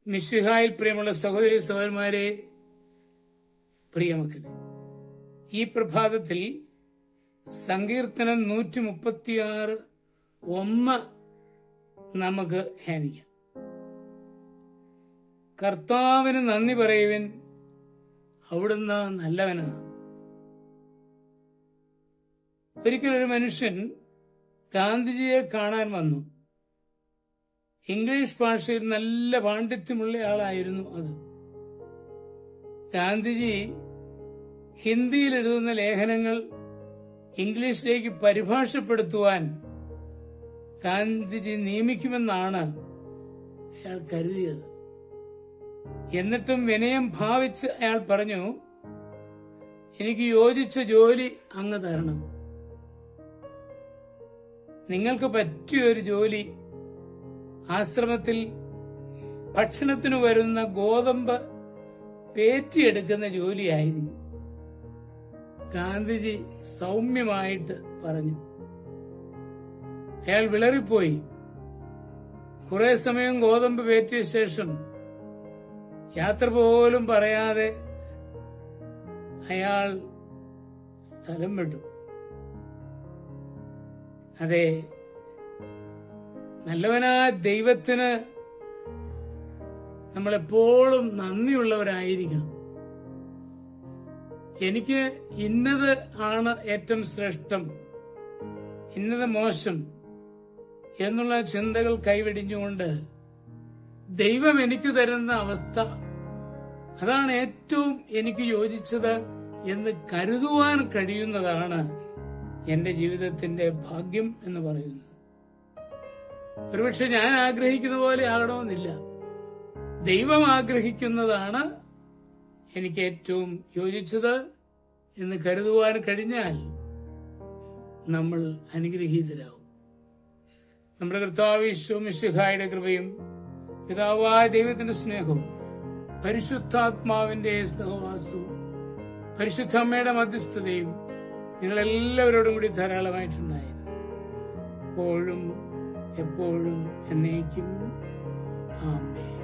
മിശിഹായിൽ പ്രിയമുള്ള സഹോദരി സഹോദരന്മാരെ, പ്രിയമക്കളെ, ഈ പ്രഭാതത്തിൽ സങ്കീർത്തനം 136:1 നമുക്ക് ധ്യാനിക്കാം. കർത്താവിന് നന്ദി പറയുവിൻ, അവിടുന്ന് നല്ലവനാണ്. ഒരിക്കലൊരു മനുഷ്യൻ ഗാന്ധിജിയെ കാണാൻ വന്നു. ഇംഗ്ലീഷ് ഭാഷയിൽ നല്ല പാണ്ഡിത്യമുള്ള ആളായിരുന്നു അത്. ഗാന്ധിജി ഹിന്ദിയിൽ എഴുതുന്ന ലേഖനങ്ങൾ ഇംഗ്ലീഷിലേക്ക് പരിഭാഷപ്പെടുത്തുവാൻ ഗാന്ധിജി നിയമിക്കുമെന്നാണ് അയാൾ കരുതിയത്. എന്നിട്ടും വിനയം ഭാവിച്ച് അയാൾ പറഞ്ഞു, എനിക്ക് യോജിച്ച ജോലി അങ്ങ് തരണം. നിങ്ങൾക്ക് പറ്റിയൊരു ജോലി ആശ്രമത്തിൽ ഭക്ഷണത്തിന് വരുന്ന ഗോതമ്പ് പേറ്റിയെടുക്കുന്ന ജോലിയായിരുന്നു. ഗാന്ധിജി സൗമ്യമായിട്ട് പറഞ്ഞു. അയാൾ വിളറിപ്പോയി. കുറെ സമയം ഗോതമ്പ് പേറ്റിയ ശേഷം യാത്ര പോലും പറയാതെ അയാൾ സ്ഥലം വിട്ടു. അതെ, നല്ലവനായ ദൈവത്തിന് നമ്മളെപ്പോഴും നന്ദിയുള്ളവരായിരിക്കണം. എനിക്ക് ഇന്നത് ആണ് ഏറ്റവും ശ്രേഷ്ഠം, ഇന്നത് മോശം എന്നുള്ള ചിന്തകൾ കൈവെടിഞ്ഞുകൊണ്ട് ദൈവം എനിക്ക് തരുന്ന അവസ്ഥ അതാണ് ഏറ്റവും എനിക്ക് യോജിച്ചത് എന്ന് കരുതുവാൻ കഴിയുന്നതാണ് എന്റെ ജീവിതത്തിന്റെ ഭാഗ്യം എന്ന് പറയുന്നത്. ഒരുപക്ഷെ ഞാൻ ആഗ്രഹിക്കുന്ന പോലെ ആകണമെന്നില്ല. ദൈവം ആഗ്രഹിക്കുന്നതാണ് എനിക്ക് ഏറ്റവും യോജിച്ചത് എന്ന് കരുതുവാൻ കഴിഞ്ഞാൽ നമ്മൾ അനുഗ്രഹീതരാകും. നമ്മുടെ കർത്താവ് യേശു മിശിഹായുടെ കൃപയും പിതാവായ ദൈവത്തിന്റെ സ്നേഹവും പരിശുദ്ധാത്മാവിന്റെ സഹവാസവും പരിശുദ്ധ അമ്മയുടെ മധ്യസ്ഥതയും നിങ്ങളെല്ലാവരോടും കൂടി ധാരാളമായിട്ടുണ്ടായിരുന്നു. എപ്പോഴും എപ്പോഴും എന്നേക്കും. ആമേൻ.